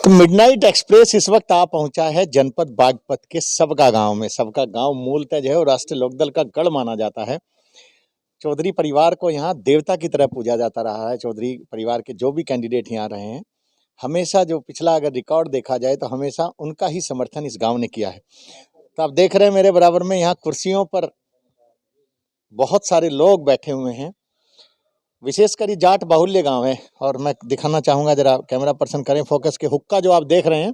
तो midnight express इस वक्त आ पहुंचा है जनपद बागपत के सबका गांव में। सबका गांव मूलतः जो है वो राष्ट्रीय लोकदल का गढ़ माना जाता है। चौधरी परिवार को यहाँ देवता की तरह पूजा जाता रहा है। चौधरी परिवार के जो भी कैंडिडेट यहाँ रहे हैं, हमेशा जो पिछला अगर रिकॉर्ड देखा जाए तो हमेशा उनका ही समर्थन इस गांव ने किया है। तो आप देख रहे हैं मेरे बराबर में यहाँ कुर्सियों पर बहुत सारे लोग बैठे हुए हैं। विशेषकर ये जाट बाहुल्य गांव है और मैं दिखाना चाहूँगा, जरा कैमरा पर्सन करें फोकस के हुक्का जो आप देख रहे हैं।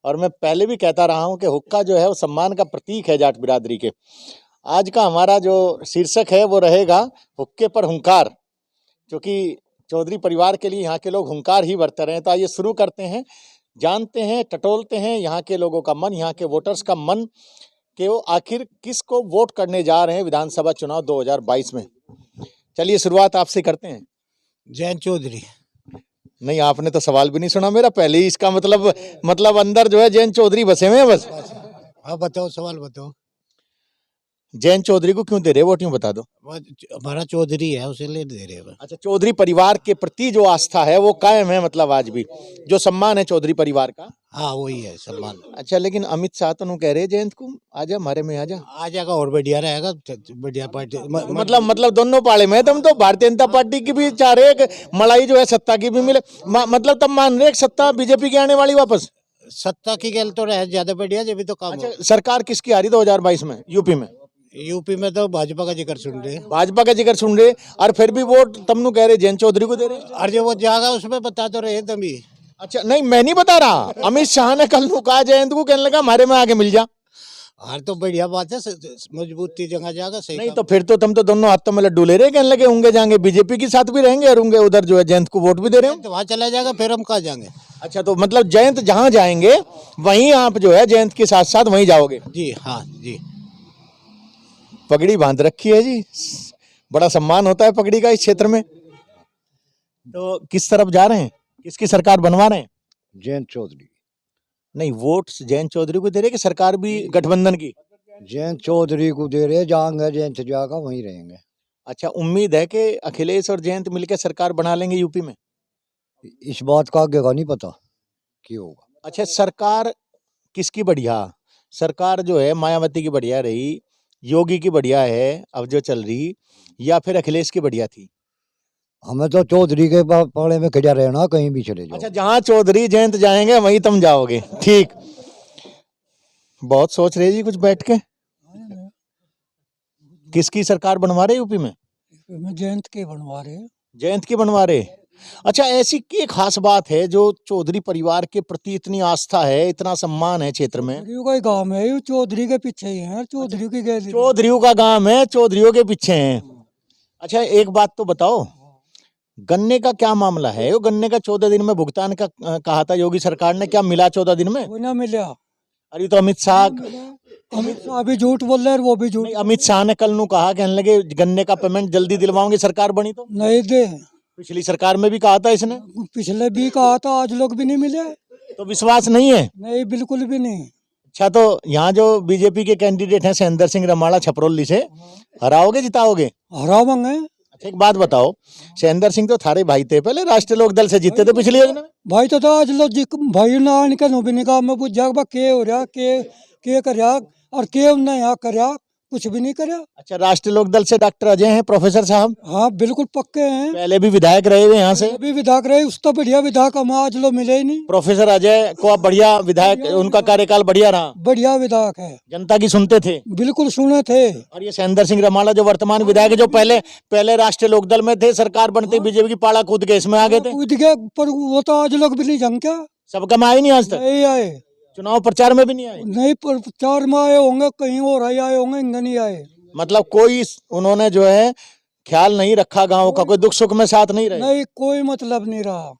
और मैं पहले भी कहता रहा हूँ कि हुक्का जो है वो सम्मान का प्रतीक है जाट बिरादरी के। आज का हमारा जो शीर्षक है वो रहेगा हुक्के पर हुंकार, क्योंकि चौधरी परिवार के लिए यहाँ के लोग हुंकार ही बरत रहे हैं। तो आइए शुरू करते हैं, जानते हैं, टटोलते हैं यहाँ के लोगों का मन, यहाँ के वोटर्स का मन कि वो आखिर किसको वोट करने जा रहे हैं विधानसभा चुनाव 2022 में। चलिए शुरुआत आपसे करते हैं। जयंत चौधरी। नहीं, आपने तो सवाल भी नहीं सुना मेरा पहले ही। इसका मतलब अंदर जो है जयंत चौधरी बसे हुए हैं बस। हाँ बताओ, सवाल बताओ। जयंत चौधरी को क्यों दे रहे वोट, यूं बता दो। हमारा चौधरी है, उसे ले दे रहे हैं। अच्छा, चौधरी परिवार के प्रति जो आस्था है वो कायम है, मतलब आज भी जो सम्मान है चौधरी परिवार का। हाँ वही है सम्मान। अच्छा, लेकिन अमित शाह तो कह रहे जयंत को आजा हमारे में आजा। आ जाएगा और बढ़िया रहेगा, बढ़िया पार्टी। मतलब दोनों पाले में तुम तो भारतीय जनता पार्टी की भी चाह रहे मलाई जो है सत्ता की भी मिले, मतलब तब मान रहे सत्ता बीजेपी की आने वाली वापस। सत्ता की गल तो रहे ज्यादा बढ़िया जब भी तो काम। अच्छा, सरकार किसकी आ रही 2022 में यूपी में? यूपी में तो भाजपा का जिक्र सुन रहे। भाजपा का जिक्र सुन रहे और फिर भी वोट तुम कह रहे जयंत चौधरी को दे रहे। और जो वो जाएगा उसमें बता तो रहे तुम भी। अच्छा, नहीं मैं नहीं बता रहा, अमित शाह ने कल कहा जयंत को, कहने लगा हमारे में आगे मिल जा। हाँ तो बढ़िया बात है, मजबूती जगह जाएगा सही। नहीं तो फिर तो तुम तो दोनों हाथों में लड्डू ले रहे, कहने लगे होंगे जाएंगे बीजेपी के साथ भी रहेंगे और होंगे उधर जो है जयंत को वोट भी दे रहे हो। तो वहाँ चला जाएगा, फिर हम कहाँ जाएंगे। अच्छा, तो मतलब जयंत जहाँ जाएंगे वहीं आप जो है जयंत के साथ साथ वहीं जाओगे? जी हाँ जी। पगड़ी बांध रखी है जी, बड़ा सम्मान होता है पगड़ी का इस क्षेत्र में। तो किस तरफ जा रहे हैं, किसकी सरकार बनवा रहे हैं? जयंत चौधरी। नहीं, वोट जयंत चौधरी को दे रहे कि सरकार भी गठबंधन की? जयंत चौधरी को दे रहे, जाएंगे जयंत जाएगा वहीं रहेंगे। अच्छा, उम्मीद है कि अखिलेश और जयंत मिलकर सरकार बना लेंगे यूपी में? इस बात का आगे का नहीं पता क्या होगा। अच्छा, सरकार किसकी बढ़िया? सरकार जो है मायावती की बढ़िया रही, योगी की बढ़िया है अब जो चल रही, या फिर अखिलेश की बढ़िया थी? हमें तो चौधरी के पाले में खड़ा रहना, कहीं भी चले जाओ। अच्छा, जहां चौधरी जयंत जाएंगे वहीं तुम जाओगे, ठीक। बहुत सोच रहे जी कुछ बैठ के। किसकी सरकार बनवा रहे यूपी में? जयंत के बनवा रहे। जयंत की बनवा रहे। अच्छा, ऐसी क्या खास बात है जो चौधरी परिवार के प्रति इतनी आस्था है, इतना सम्मान है क्षेत्र में? चौधरियों का गांव है, ये चौधरी के पीछे ही है। चौधरियों की गैलरी। चौधरियों का गांव है, चौधरियों के पीछे हैं। अच्छा, एक बात तो बताओ, गन्ने का क्या मामला है? वो गन्ने का 14 दिन में भुगतान का कहा था योगी सरकार ने, क्या मिला 14 दिन में? वो ना मिला। अरे तो अमित शाह भी झूठ बोल रहे हैं, वो भी झूठ। अमित शाह ने कल कहा, कहने लगे गन्ने का पेमेंट जल्दी दिलवाओगे सरकार बनी तो। नहीं दे। पिछली सरकार में भी कहा था इसने। पिछले भी कहा था, आज लोग भी नहीं मिले। तो विश्वास नहीं है? नहीं, बिल्कुल भी नहीं। अच्छा, तो यहाँ जो बीजेपी के कैंडिडेट हैं शैलेंद्र सिंह रमाड़ा छपरौली से, हराओगे जिताओगे? हरावांगे। अच्छा, एक बात बताओ, शैलेंद्र सिंह तो थारे भाई थे, पहले राष्ट्रीय लोकदल से जीते थे पिछली योजना में। भाई तो था, आज लोग भाई ना निकल भी निकाह में पूछ जाग के हो रहा के कर और के उन्हें यहाँ कर कुछ भी नहीं करया। अच्छा, राष्ट्रीय लोकदल से डॉक्टर अजय हैं, प्रोफेसर साहब? हाँ बिल्कुल पक्के हैं। पहले भी विधायक रहे हुए यहाँ से। अभी विधायक रहे, उस तो बढ़िया विधायक हम आज लोग मिले ही नहीं। प्रोफेसर अजय को अब बढ़िया विधायक, उनका कार्यकाल बढ़िया रहा, बढ़िया विधायक है, जनता की सुनते थे। बिल्कुल सुने थे। और ये शैलेंद्र सिंह रमाड़ा जो वर्तमान विधायक है, जो पहले राष्ट्रीय लोकदल में थे, सरकार बनते बीजेपी की पाला कूद के इसमें आ गए थे। कूद गए, पर वो तो आज लोग भी नहीं जंग क्या। सबका में आए नहीं आज तक? नहीं आए। चुनाव प्रचार में भी नहीं आए? नहीं, प्रचार में आए होंगे, कहीं और आए होंगे, इनका नहीं आए। मतलब कोई उन्होंने जो है ख्याल नहीं रखा गांव का, कोई दुख सुख में साथ नहीं रहे? नहीं, कोई मतलब नहीं रहा।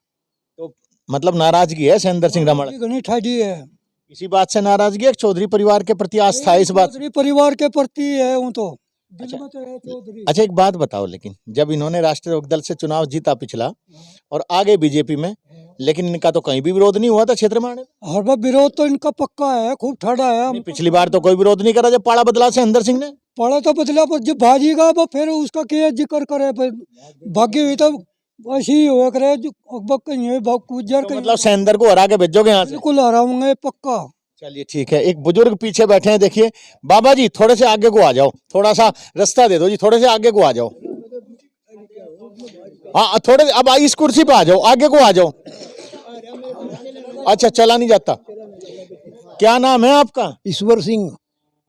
तो मतलब नाराजगी है शैलेंद्र सिंह रमाड़ा? घनी ठाडी है। इसी बात से नाराजगी है, चौधरी परिवार के प्रति आस्था है इस बात? चौधरी परिवार के प्रति है वो तो। अच्छा, एक बात बताओ, लेकिन जब इन्होंने राष्ट्रीय लोकदल से चुनाव जीता पिछला और आगे बीजेपी में, लेकिन इनका तो कहीं भी विरोध नहीं हुआ था क्षेत्र में आने? हर बार विरोध तो इनका पक्का है, खूब ठाड़ा है। पिछली बार तो कोई विरोध नहीं करा जब पाड़ा बदला शैलेंद्र सिंह ने। पाड़ा तो बदला, पर जब भाजीगा फिर उसका क्या जिक्र करे, भागी हुई तो ऐसी हो करे कहीं गुजर तो कहीं मतलब सेंदर को हरा के भेजोगे यहाँ से? बिल्कुल हराऊंगे पक्का। चलिए ठीक है। एक बुजुर्ग पीछे बैठे हैं, देखिए। बाबा जी थोड़े से आगे को आ जाओ, थोड़ा सा रास्ता दे दो जी, थोड़े से आगे को आ जाओ। हाँ थोड़े, अब इस कुर्सी पे आ जाओ, आगे को आ जाओ। अच्छा चला नहीं जाता। क्या नाम है आपका? ईश्वर सिंह।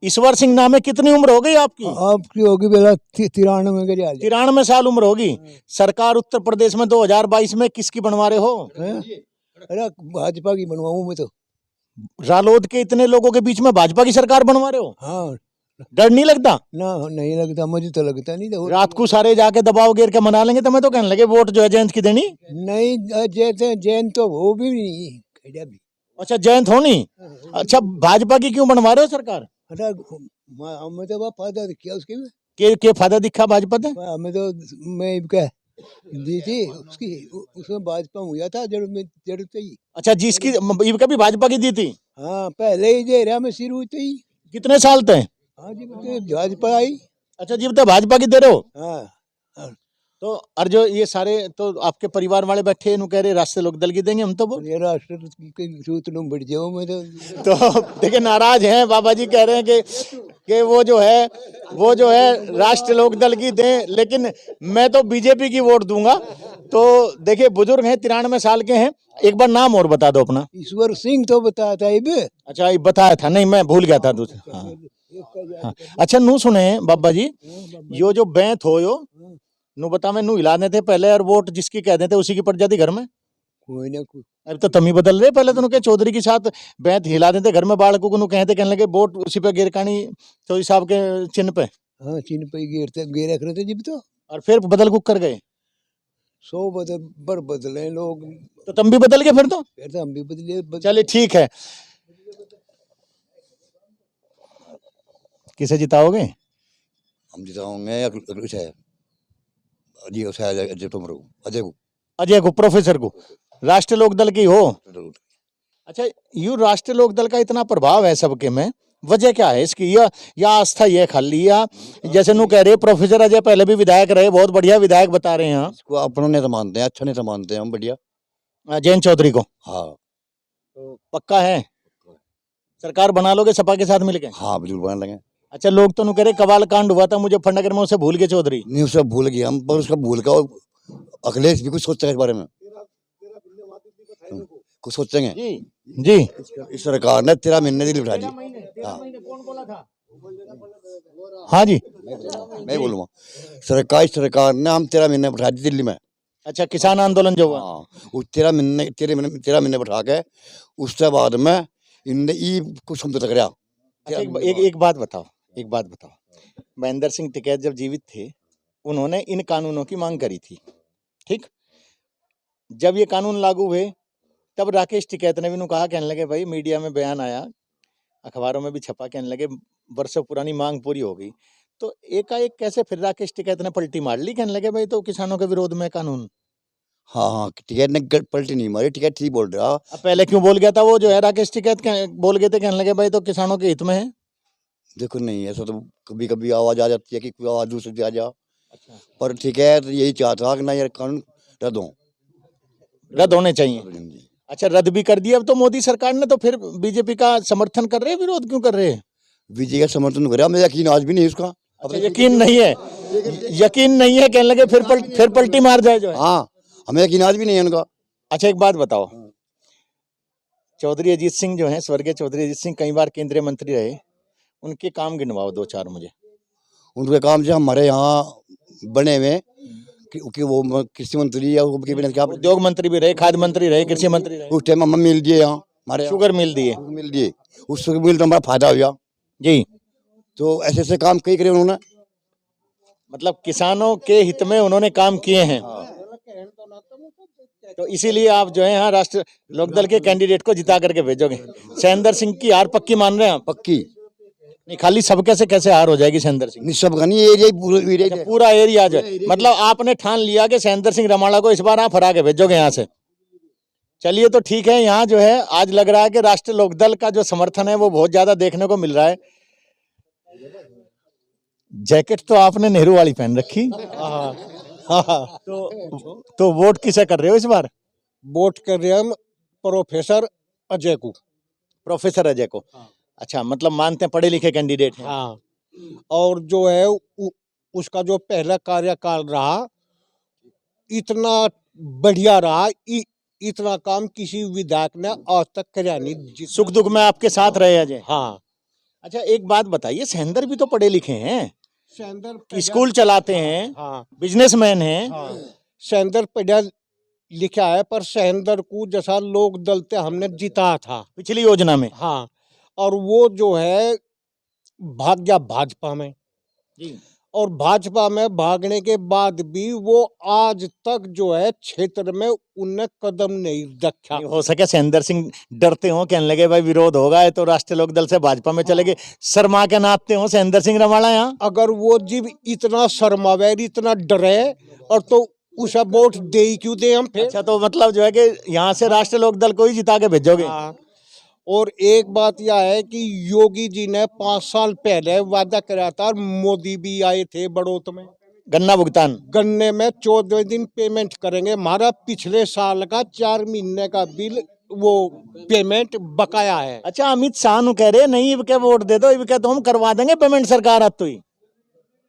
ईश्वर सिंह नाम है। कितनी उम्र हो गई आपकी? आपकी होगी बेला 93 के रियाज 93 साल उम्र होगी। सरकार उत्तर प्रदेश में 2022 में किसकी बनवा रहे हो? अरे भाजपा की बनवाऊं मैं तो। रालोद के इतने लोगों के बीच में भाजपा की सरकार बनवा रहे हो? हाँ डर नहीं लगता? ना, नहीं लगता, मुझे तो लगता नहीं था। रात को सारे जाके दबाव गिर के मना लेंगे, तो मैं तो कहने लगे वोट जो है जयंत की देनी। नहीं जैन तो वो भी नहीं खैरा भी। अच्छा जयंत होनी। अच्छा भाजपा की क्यों बनवा रहे हो सरकार? अरे हमें तो वह फायदा किया उसके में। के फायदा दिखा भाजपा ने? हमें तो मैं क्या दी थी उसकी, उसमें भाजपा हुआ था जरूरत ही। अच्छा जिसकी इनका भी भाजपा की दी थी? हाँ पहले ही दे रहा मैं शुरू होते ही। कितने साल थे? हाँ जी तो भाजपा आई। अच्छा जी तो भाजपा की दे रहे हो? हाँ हाँ। तो और जो ये सारे तो आपके परिवार वाले बैठे हैं, कह रहे राष्ट्रीय लोकदल की देंगे हम, तो वो ये राष्ट्र की सूत नु बढ़ जाओ मैं तो देखिए नाराज हैं बाबा जी, कह रहे हैं कि वो जो है राष्ट्रीय लोकदल की दें, लेकिन मैं तो बीजेपी की वोट दूंगा। तो देखिए बुजुर्ग हैं, 93 साल के हैं। एक बार नाम और बता दो अपना। ईश्वर सिंह तो बताया था ये। अच्छा ये बताया था, नहीं मैं भूल गया था दूसरा। हाँ हाँ। अच्छा नू सुने बाबा जी, यो जो बैंत हो यो नू बता, मैं नू हिलाने थे पहले, और वोट जिसकी कह देते उसी की पड़ जाती घर में। कोई ना कोई अब तो तमी बदल रहे, पहले तो के चौधरी के साथ बैंत हिला देते घर में, बालकों को कहते, कहने लगे वोट उसी पे गिरकानी चौधरी साहब के चिन्ह पे, हाँ चिन्ह पे गिर रख रहे थे जब तो। और फिर बदल कुक कर गए। 100 बदले लोग। तो तुम भी बदल गए फिर तो? फिर तो हम भी बदले चलिए ठीक है। किसे जिताओगे? हम जिताओगे कुछ है जी, उसे अजय तुम रहो, अजय को, अजय को, प्रोफेसर को, राष्ट्रीय लोकदल की हो। अच्छा यू राष्ट्रीय लोकदल का इतना प्रभाव है सबके में, वजह क्या है इसकी? या आस्था ये खाली, या जैसे नू कह रहे प्रोफेसर अजय पहले भी विधायक रहे, बहुत बढ़िया विधायक बता रहे हैं। इसको अपनों ने तो मानते हैं, अच्छा नहीं तो मानते हैं हम, बढ़िया। जयंत चौधरी को? हाँ तो पक्का है सरकार बना लोगे सपा के साथ मिलके? हाँ बिल्कुल बना लगे। अच्छा लोग तो नू कह रहे कवाल कांड हुआ था मुजफ्फरनगर में, उसे भूल गए चौधरी। नहीं उसे भूल गए हम, पर उसका भूल का अखिलेश भी कुछ सोचते हैं इस बारे में, कुछ सोचेंगे जी जी। इस सरकार ने 13 महीने दिल्ली बिठा दी। हाँ हाँ जी मैं बोलूँगा, सरकार ने हम 13 महीने बिठा दी दिल्ली में। अच्छा किसान आंदोलन जो हुआ? हाँ वो 13 महीने बिठा के उसके बाद में इनने ई कुछ समझौता कराया। अच्छा एक बात बताओ, महेंद्र सिंह टिकैत जब जीवित थे उन्होंने इन कानूनों की मांग करी थी, ठीक? जब ये कानून लागू हुए तब राकेश टिकैत ने भी नु कहा, कहने लगे भाई, मीडिया में बयान आया, अखबारों में भी छपा, कहने लगे वर्षों पुरानी मांग पूरी हो गई। तो एकाएक कैसे फिर राकेश टिकैत ने पलटी मार ली, कहने लगे भाई तो किसानों के विरोध में कानून? हाँ हाँ टिकैत ने पलटी नहीं मारी, टिकैत ठीक बोल रहा। अब पहले क्यों बोल गया था वो जो है राकेश टिकैत, बोल गए थे, कहने लगे भाई तो किसानों के हित में है। देखो नहीं ऐसा तो कभी कभी आवाज आ जाती है कि कोई आवाज दूसरी से आ जा, अच्छा पर टिकैत यही चाहता कि ना यार कानून रद्द हो, रद्द होने चाहिए। अच्छा रद्द भी कर दिया अब तो मोदी सरकार ने, तो फिर बीजेपी का समर्थन कर रहे हैं, विरोध क्यों कर रहे हैं? बीजेपी का समर्थन करा, मैं यकीन आज भी नहीं उसका। अच्छा यकीन नहीं है, कहने लगे फिर पलटी मार जाए जो है। हाँ हमें यकीन आज भी नहीं है उनका। अच्छा एक बात बताओ, चौधरी अजीत सिंह जो हैं, स्वर्गीय चौधरी अजीत सिंह कई बार केंद्रीय मंत्री रहे, उनके काम गिनवाओ 2-4 मुझे। उनके काम जो हमारे यहाँ बने हुए कि वो कृषि मंत्री या क्या उद्योग मंत्री भी रहे, खाद्य मंत्री रहे, कृषि मंत्री रहे, उस टाइम हम मिल दिए यहाँ हमारे शुगर मिल दिए, मिल दिए, उस शुगर मिल तो हमारा फायदा हो गया जी। तो ऐसे ऐसे काम कई करे उन्होंने, मतलब किसानों के हित में उन्होंने काम किए हैं। तो इसीलिए आप जो है यहाँ राष्ट्रीय लोकदल के कैंडिडेट को जिता करके भेजोगे। सैंदर सिंह की हार पक्की मान रहे हैं आप? पक्की नहीं, खाली सब कैसे हार हो जाएगी सैंदर सिंह? निशब का नहीं एरिया पूरा एरिया जो है, मतलब आपने ठान लिया कि सैंदर सिंह रमाड़ा को इस बार आप हरा के भेजोगे यहाँ से। चलिए तो ठीक है, यहाँ जो है आज लग रहा है कि राष्ट्रीय लोकदल का जो समर्थन है वो बहुत ज्यादा देखने को मिल रहा है। जैकेट तो आपने नेहरू वाली पहन रखी, हाँ, तो वोट किसे कर रहे हो इस बार? वोट कर रहे हैं हम प्रोफेसर अजय को। प्रोफेसर अजय को। अच्छा, मतलब मानते हैं पढ़े लिखे कैंडिडेट हैं। हाँ, और जो है उसका जो पहला कार्यकाल रहा इतना बढ़िया रहा, इतना काम किसी विधायक ने आज तक कराया नहीं। सुख दुख में आपके साथ रहे अजय। हाँ, अच्छा, एक बात बताइए, सहेंदर भी तो पढ़े लिखे हैं, सेंदर स्कूल चलाते हैं, हाँ, बिजनेसमैन हैं। हाँ, सेंदर पढ़ा लिखा है, पर सेंदर को जैसा लोक दल से हमने जिताया था पिछली योजना में। हाँ, और वो जो है भाग गया भाजपा में। जी। और भाजपा में भागने के बाद भी वो आज तक जो है क्षेत्र में उनने कदम नहीं रखा। हो सके सहेंदर सिंह डरते हो, कहने लगे भाई विरोध होगा तो राष्ट्रीय लोक दल से भाजपा में चले गए, शर्मा के नाचते हो सहेंदर सिंह रमाड़ा यहाँ। अगर वो जीव इतना शर्मावे इतना डरे और तो उसे वोट दे ही क्यों दे हम फिर। अच्छा, तो मतलब जो है कि यहाँ से राष्ट्रीय लोक दल को ही जिता के भेजोगे। हाँ, और एक बात यह है कि योगी जी ने 5 साल पहले वादा कराया था, और मोदी भी आए थे बड़ौत में, गन्ना भुगतान। गन्ने में 14 दिन पेमेंट करेंगे। हमारा पिछले साल का 4 महीने का बिल वो पेमेंट बकाया है। अच्छा, अमित शाह नु कह रहे नहीं इब के वोट दे दो, इब के तो हम करवा देंगे पेमेंट सरकार अब तो ही।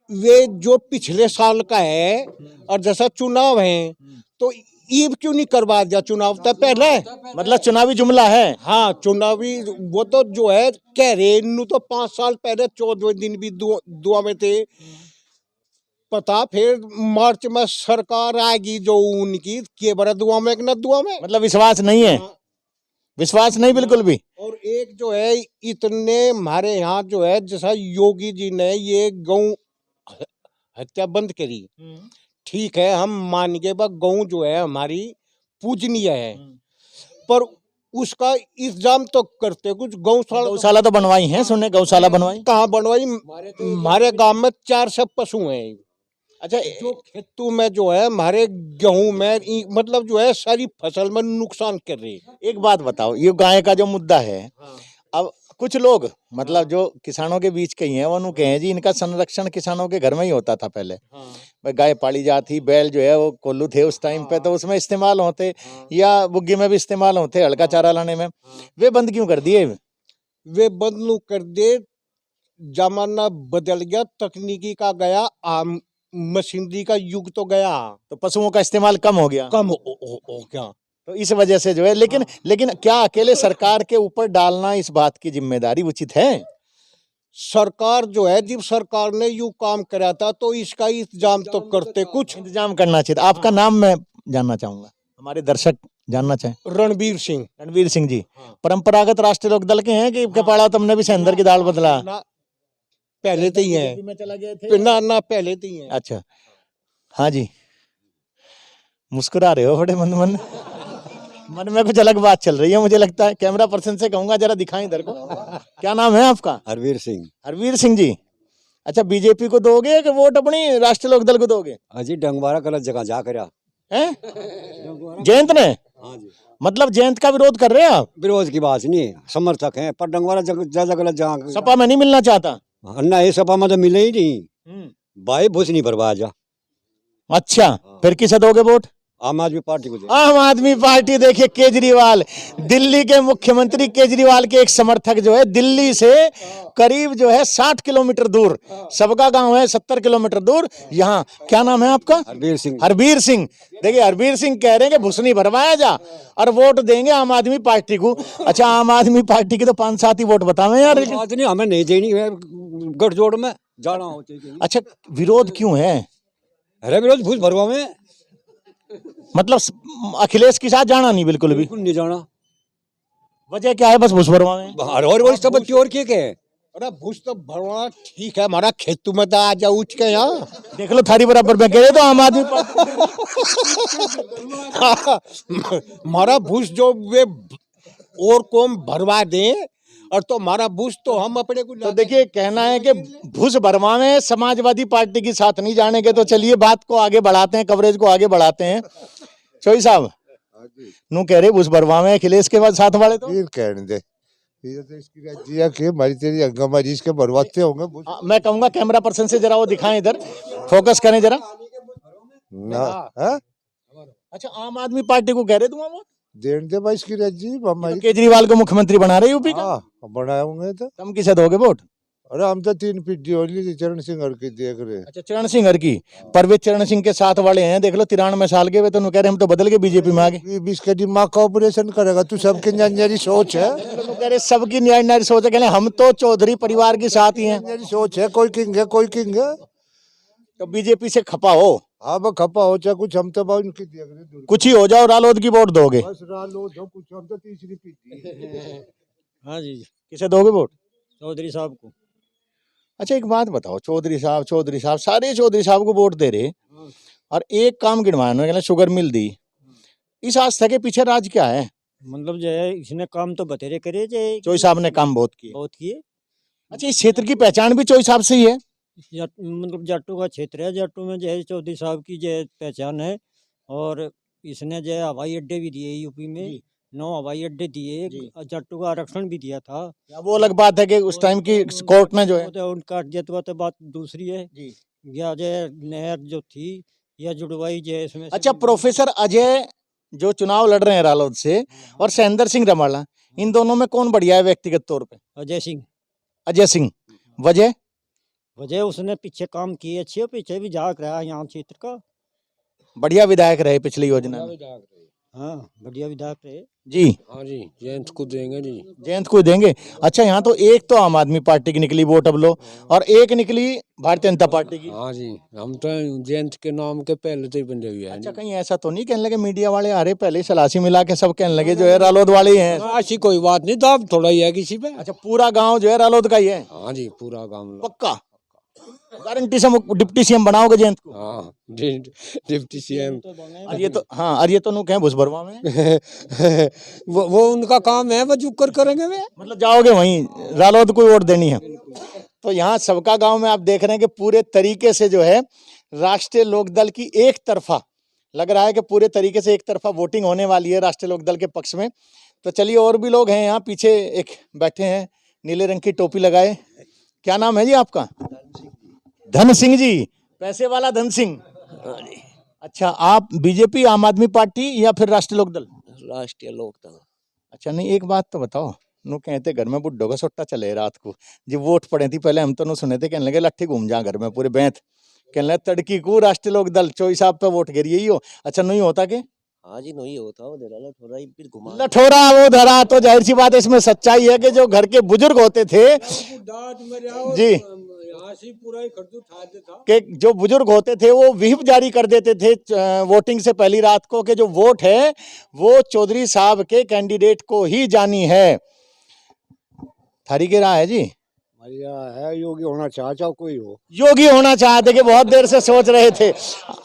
वे जो पिछले साल का है, और जैसा चुनाव है तो ईब क्यों नहीं करवा दिया चुनाव तक पहले। मतलब चुनावी जुमला है। हाँ, चुनावी वो तो जो है कह रहे नु तो 5 साल पहले 14 दिन भी दुआ में थे। पता फिर मार्च में सरकार आएगी जो उनकी के बड़ा दुआ में कि न दुआ में। मतलब विश्वास नहीं है, विश्वास नहीं बिल्कुल भी। और एक जो है इतने हमारे यहाँ जो है जैसा योगी जी ने ये गौ हत्या बंद करी, ठीक है हम मान के बा गौ जो है हमारी पूजनीय है, पर उसका इंतजाम तो करते कुछ। गौशाला तो बनवाई है, सुने गौशाला बनवाई। कहाँ बनवाई? हमारे गांव में 400 पशु हैं। अच्छा, जो खेतों में जो है हमारे गेहूं में मतलब जो है सारी फसल में नुकसान कर रही है। एक बात बताओ, ये गाय का जो मुद्दा है, अब कुछ लोग मतलब जो किसानों के बीच के ही हैं वो कहे जी इनका संरक्षण किसानों के घर में ही होता था पहले। भाई गाय पाली जाती, बैल जो है वो कोल्लू थे उस टाइम पे तो उसमें इस्तेमाल होते, या बुग्गी में भी इस्तेमाल होते हल्का चारा लाने में। वे बंद क्यों कर दिए? वे बंद नू कर दे, जमाना बदल गया, तकनीकी का गया, मशीनरी का युग तो गया, तो पशुओं का इस्तेमाल कम हो गया। कम हो गया। तो इस वजह से जो है, लेकिन क्या अकेले सरकार के ऊपर डालना इस बात की जिम्मेदारी उचित है? सरकार जो है जब सरकार ने यू काम करा था तो इसका इंतजाम तो करते, कुछ इंतजाम करना चाहिए। आपका नाम मैं जानना चाहूंगा, हमारे दर्शक जानना चाहें। रणवीर सिंह। रणवीर सिंह जी परंपरागत राष्ट्रीय लोक दल के हैं कि के पाड़ा तुमने भी सहेंदर की दाल बदला? पहले तो ही है ना पहले तो ही है। अच्छा, हाँ जी, मुस्कुरा रहे हो बड़े मन में कुछ अलग बात चल रही है मुझे लगता है। कैमरा पर्सन से कहूंगा जरा दिखाएं इधर को। क्या नाम है आपका? हरवीर सिंह। हरवीर सिंह जी, अच्छा बीजेपी को दोगे कि वोट अपनी राष्ट्रीय लोक दल को दोगे? अजी डंगवारा गलत जगह जा कर हैं? जयंत ने? हाँ जी, मतलब जयंत का विरोध कर रहे हैं आप? विरोध की बात नहीं, समर्थक हैं, पर डंगवारा ज्यादा गलत जगह। सपा में नहीं मिलना चाहता? अन्ना ये सपा में तो मिले ही नहीं, भाई भूस नहीं भरवा जा। अच्छा, फिर किसे दोगे वोट? आम आदमी पार्टी को दे। आम आदमी पार्टी। देखिए केजरीवाल, दिल्ली के मुख्यमंत्री केजरीवाल के एक समर्थक जो है दिल्ली से करीब जो है 60 किलोमीटर दूर, सबका गांव है 70 किलोमीटर दूर यहाँ। क्या नाम है आपका? हरवीर सिंह। हरवीर सिंह। देखिए हरवीर सिंह कह रहे हैं कि भुसनी भरवाया जा और वोट देंगे आम आदमी पार्टी को। अच्छा, आम आदमी पार्टी की तो 5-7 ही वोट बतावे यार। बात नहीं, हमें नहीं देनी है, गठजोड़ में जाना होता है। अच्छा, विरोध क्यों है? अरे विरोध भूस भरवा में, मतलब अखिलेश के साथ जाना नहीं, बिल्कुल भी बिल्कुल नहीं जाना। वजह क्या है? बस भूस भरवा में। और सब चोर के है। अरे भूस तो भरवाना ठीक है, हमारा खेतों में तो आ जा उठ के यहाँ देख लो थारी बराबर में कह रहे तो आम आदमी हमारा भूस जो वे और कौन भरवा दें, और तो हमारा भूस तो हम अपने को। तो देखिए कहना है कि भूस भरवा में समाजवादी पार्टी के साथ नहीं जाने के। तो चलिए बात को आगे बढ़ाते हैं, कवरेज को आगे बढ़ाते हैं। चोई साहब नू कह रहे भूस भरवा में अखिलेश के बाद साथ वाले तो कहने दे, ये तो इसकी राज्य के हमारी तेरी हंगामारी इसके भरवाते होंगे। मैं कहूंगा कैमरा पर्सन से जरा वो दिखाएं, इधर फोकस करें जरा। ना हाँ अच्छा आम आदमी पार्टी को कह रहे दूंगा वोट देने दे भाई इसकी राज जी ये तो हमारी केजरीवाल को मुख्यमंत्री बना रहे यूपी का हाँ बनाएंगे तो तुम किसे दोगे वोट अरे हम तो 3 पीढ़ी होली थी चरण सिंह हर की देख रहे हैं। अच्छा चरण सिंह हर की परवेज चरण सिंह के साथ वाले हैं देख लो 93 साल के वे तो कह रहे हम तो बदल के बीजेपी में आ गए बीस का दिमाग का ऑपरेशन करेगा तू सबके जंजरी सोच है तो कह रहे सबकी न्याय नारी सोच है कह रहे हम तो चौधरी परिवार के साथ ही हैं जंजरी सोच है कोई किंग है कोई किंग है तो बीजेपी से खपा हो हाँ बस खपा हो चाहे कुछ हम तो भाई उनकी देख रहे हैं। कुछ ही हो जाओ रालोद की वोट दोगे बस रालो जो कुछ हम तो तीसरी पीढ़ी हाँ जी किसे दोगे वोट चौधरी साहब को। अच्छा एक बात बताओ चौधरी साहब सारे चौधरी साहब को वोट दे रहे और एक काम गिनवाया उन्होंने कहना शुगर मिल दी इस आस्था के पीछे राज क्या है मतलब जो है इसने काम तो बतेरे करे जे चोई साहब ने काम बहुत किए बहुत किए। अच्छा इस क्षेत्र की पहचान भी चोई साहब से ही है मतलब जाटों का क्षेत्र है, जाटों में जो है चौधरी साहब की जो है पहचान है। और इसने जो है हवाई अड्डे भी दिए यूपी में, जी। 9 हवाई अड्डे दिए, जी। जाटों का आरक्षण भी दिया था। वो अलग बात है कि उस टाइम की कोर्ट में जो है वो तो उनका अटजत तो बात दूसरी है। जी। या जो है नहर जो थी या जुड़वाई जो है इसमें से अच्छा प्रोफेसर अजय जो चुनाव लड़ रहे हैं रालोद से और सैंदर सिंह रमाला इन दोनों में कौन बढ़िया है व्यक्तिगत तौर पे अजय सिंह वजह वजह उसने पीछे काम किए अच्छे, पीछे भी झाक रहा है यहाँ क्षेत्र का। बढ़िया विधायक रहे पिछली योजना में हाँ बढ़िया विधायक रहे जी हाँ जी जयंत को देंगे जी। जयंत को देंगे। अच्छा यहाँ तो एक तो आम आदमी पार्टी की निकली वोट अब लो और एक निकली भारतीय जनता पार्टी की। हाँ जी हम तो जयंत के नाम के पहले से ही बंधे हुए हैं। अच्छा कहीं ऐसा तो नहीं कहने लगे मीडिया वाले आ रहे पहले ही सलासी मिला के सब कहने लगे जो है रालोद वाले ही हैं। ऐसी कोई बात नहीं, दाब थोड़ा ही है किसी पे। अच्छा पूरा गांव जो है रालोद का ही है हाँ जी पूरा गांव पक्का गारंटी से डिप्टी सीएम बनाओगे जयंत को। हाँ डिप्टी सीएम और ये तो हाँ और ये तो नु कहें भुसभरवा में वो उनका काम है, वो जुकर करेंगे वे। मतलब जाओगे वहीं रालोद को वोट देनी है। तो यहाँ सबका गांव में आप देख रहे हैं कि पूरे तरीके से जो है राष्ट्रीय लोकदल की एक तरफा लग रहा है कि पूरे तरीके से एक तरफा वोटिंग होने वाली है राष्ट्रीय लोकदल के पक्ष में। तो चलिए और भी लोग हैं यहाँ पीछे एक बैठे हैं नीले रंग की टोपी लगाए। क्या नाम है जी आपका? धन सिंह जी, पैसे वाला धन सिंह। अच्छा आप बीजेपी आम आदमी पार्टी या फिर राष्ट्रीय लोकदल? राष्ट्रीय लोकदल। अच्छा नहीं एक बात तो बताओ नु कहते घर में बुड्ढों का सोट्टा चले रात को जी वोट पड़े थी पहले हम तो नु सुने थे कहने लगे लट्ठी घूम जा घर में पूरे बैंत कहने लगे तड़की को राष्ट्रीय लोकदल चोई साहब पे वोट गिरी यही हो। अच्छा नहीं होता के हाँ जी नहीं होता वो थोड़ा ही फिर घुमा लठोरा वो धरा तो जाहिर सी बात है इसमें सच्चाई है कि जो घर के बुजुर्ग होते थे जी कि जो बुजुर्ग होते थे वो व्हिप जारी कर देते थे वोटिंग से पहली रात को कि जो वोट है वो चौधरी साहब के कैंडिडेट को ही जानी है। थारी के राय है जी है योगी होना चाहे कोई हो। योगी होना चाहते कि बहुत देर से सोच रहे थे।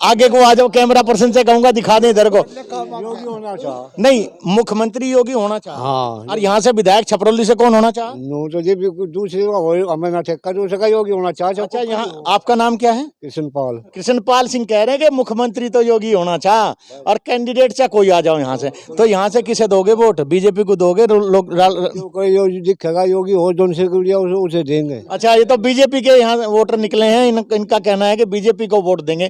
आगे को आ जाओ कैमरा पर्सन से कहूंगा दिखा दें इधर को। योगी होना चाहे नहीं मुख्यमंत्री योगी होना चाहे हाँ और यहाँ से विधायक छपरौली से कौन होना चाहे? नो तो जी दूसरे अमरनाथ ठेका दूसरे का योगी होना चाहे। अच्छा यहाँ आपका नाम क्या है? कृष्णपाल सिंह कह रहे हैं कि मुख्यमंत्री तो योगी होना चाहे और कैंडिडेट चाहे कोई आ जाओ यहाँ से। तो यहाँ से किसे दोगे वोट? बीजेपी को दोगे? कोई दिखेगा योगी हो जो उसे देंगे। अच्छा ये तो बीजेपी के यहाँ वोटर निकले हैं इनका कहना है कि बीजेपी को वोट देंगे।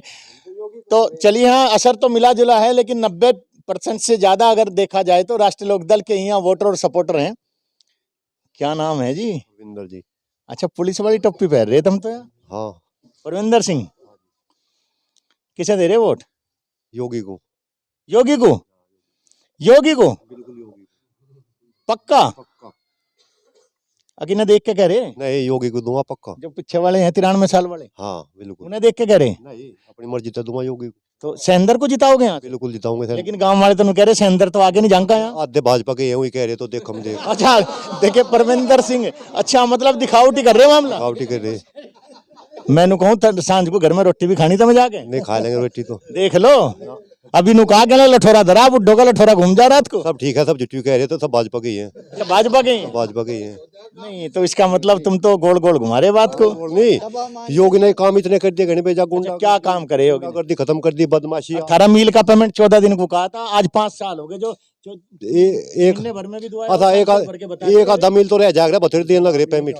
तो चलिए यहाँ असर तो मिला जुला है लेकिन 90% से ज्यादा अगर देखा जाए तो राष्ट्रीय लोकदल के यहाँ वोटर और सपोर्टर हैं। क्या नाम है जी? रविंदर जी। अच्छा पुलिस वाली टोपी पहन रहे तुम तो यार। हाँ परविंदर सिंह किसे दे रहे वोट? योगी को। योगी को? योगी को बिल्कुल योगी पक्का? पक्का अकिन्हें देख के कह रहे? नहीं योगी को दूंगा पक्का। जो पीछे वाले हैं 93 साल वाले हाँ बिल्कुल उन्हें देख के कह रहे? नहीं अपनी मर्जी से दूंगा योगी को। तो सेंदर को जिताओगे यहाँ? बिल्कुल जिताऊंगे। लेकिन गांव वाले तो कह रहे सेंदर तो आगे नहीं झांका यहाँ। आधे भाजपा के वही कह रहे तो देख हम देख। अच्छा देखिए परविंदर सिंह अच्छा मतलब दिखावटी कर रहे मामला। दिखावटी कर रहे। मैंने कहूँ सांझ को घर में रोटी भी खानी था मैं जाके नहीं खा लेंगे रोटी तो। देख लो अभी नु कहा गया लठोरा धरा बुड्ढो का लठोरा घूम जा रात को। सब ठीक है सब जितू कह रहे तो सब भाजपा के ही हैं। अच्छा भाजपा के हैं? भाजपा के ही हैं। नहीं तो इसका मतलब तुम तो गोल गोल घुमा रहे बात को। नहीं योगी ने काम इतने कर दिए घने भेजा गुंडा क्या काम करे योगी? कर दी खत्म कर दी बदमाशी। 18 मील का पेमेंट 14 दिन को कहा था आज 5 साल हो गए जो एक महीने भर में भी दुआ अच्छा एक आधा मील तो रह जाएगा बथेरे देने लग रहे पेमेंट।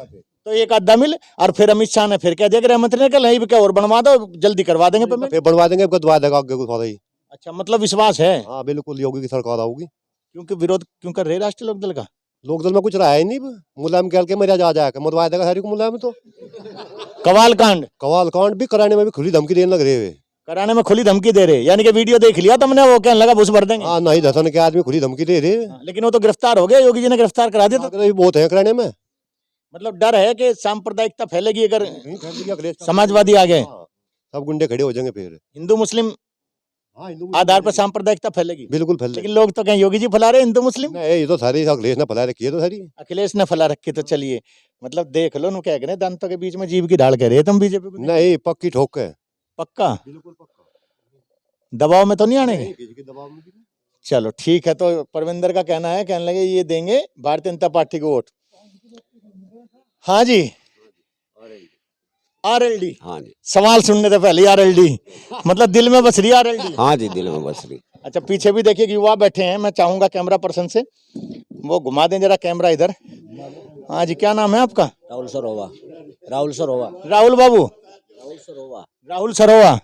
तो एक आधा मिल और फिर अमित शाह ने फिर कह दिया गृह मंत्री ने कल नहीं भी क्या और बनवा दो, जल्दी करवा देंगे पेमेंट। फिर बनवा देंगे, आपको दवा देगा आगे कुछ फायदा ही। अच्छा, मतलब विश्वास है। हाँ बिल्कुल, योगी की सरकार आऊगी। क्योंकि विरोध क्यों कर रहे हैं राष्ट्रीय लोकदल का? लोकदल में कुछ रहा है नहीं, मुलायम कह के मेरा जा जाएगा, मुदवा देगा सारी को मुलायम। तो कवाल कांड भी कराने में भी खुली धमकी देने लग रहे हैं। कराने में खुली धमकी दे रहे, यानी कि वीडियो देख लिया तुमने, वो कहने लगा घुस भर देंगे। हाँ, नहीं धसन के आदमी खुली धमकी दे रहे। लेकिन वो तो गिरफ्तार हो गए, योगी जी ने गिरफ्तार करा दिया। तो बहुत है कराने में, मतलब डर है कि सांप्रदायिकता फैलेगी अगर समाजवादी आ गए, सब गुंडे खड़े हो जाएंगे फिर, हिंदू मुस्लिम आधार पर सांप्रदायिकता फैलेगी। बिल्कुल फैल। लेकिन लोग तो कहें योगी जी फैला रहे हिंदू मुस्लिम। ये तो सारी अखिलेश ने फैला रखी है, तो सारी अखिलेश ने फैला रखी। तो चलिए, मतलब देख लो, कह रहे दांतों के बीच में जीभ की ढाल कह रहे तुम बीजेपी को। नहीं, पक्की ठोक है। पक्का दबाव में तो नहीं आने। चलो ठीक है, तो परविंदर का कहना है, कहने लगे ये देंगे भारतीय जनता पार्टी को वोट। हाँ जी, आरएलडी। हाँ जी, सवाल सुनने से पहले आरएलडी, मतलब दिल में बस रही आरएलडी। हाँ जी, दिल में बस रही। अच्छा, पीछे भी देखिए युवा बैठे हैं, मैं चाहूंगा कैमरा पर्सन से वो घुमा दें जरा कैमरा इधर। हाँ जी, क्या नाम है आपका? राहुल सरोवा। राहुल सरोवा। राहुल बाबू। राहुल सरोवा। राहुल सरोवा,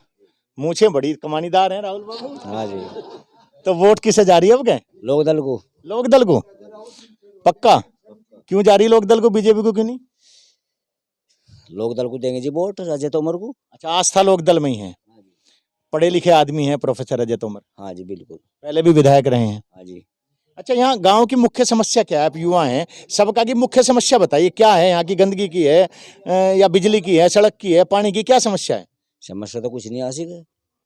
मूछें बड़ी कमानीदार हैं राहुल बाबू। हाँ जी। तो वोट किसे जा रही है अब? क्या लोकदल को। लोकदल को पक्का? क्यों जा रही है लोकदल को, बीजेपी को क्यों नहीं? लोकदल को देंगे जी वोट, अजय तोमर को। अच्छा, आस्था लोकदल में ही है। पढ़े लिखे आदमी हैं प्रोफेसर अजय तोमर। हाँ जी बिल्कुल। पहले भी विधायक रहे हैं। हाँ जी। अच्छा, यहाँ गांव की मुख्य समस्या क्या है? आप युवा हैं, सबका की मुख्य समस्या बताइए, क्या है यहाँ की? गंदगी की है या बिजली की है, सड़क की है, पानी की, क्या समस्या है? समस्या तो कुछ नहीं आसिक है।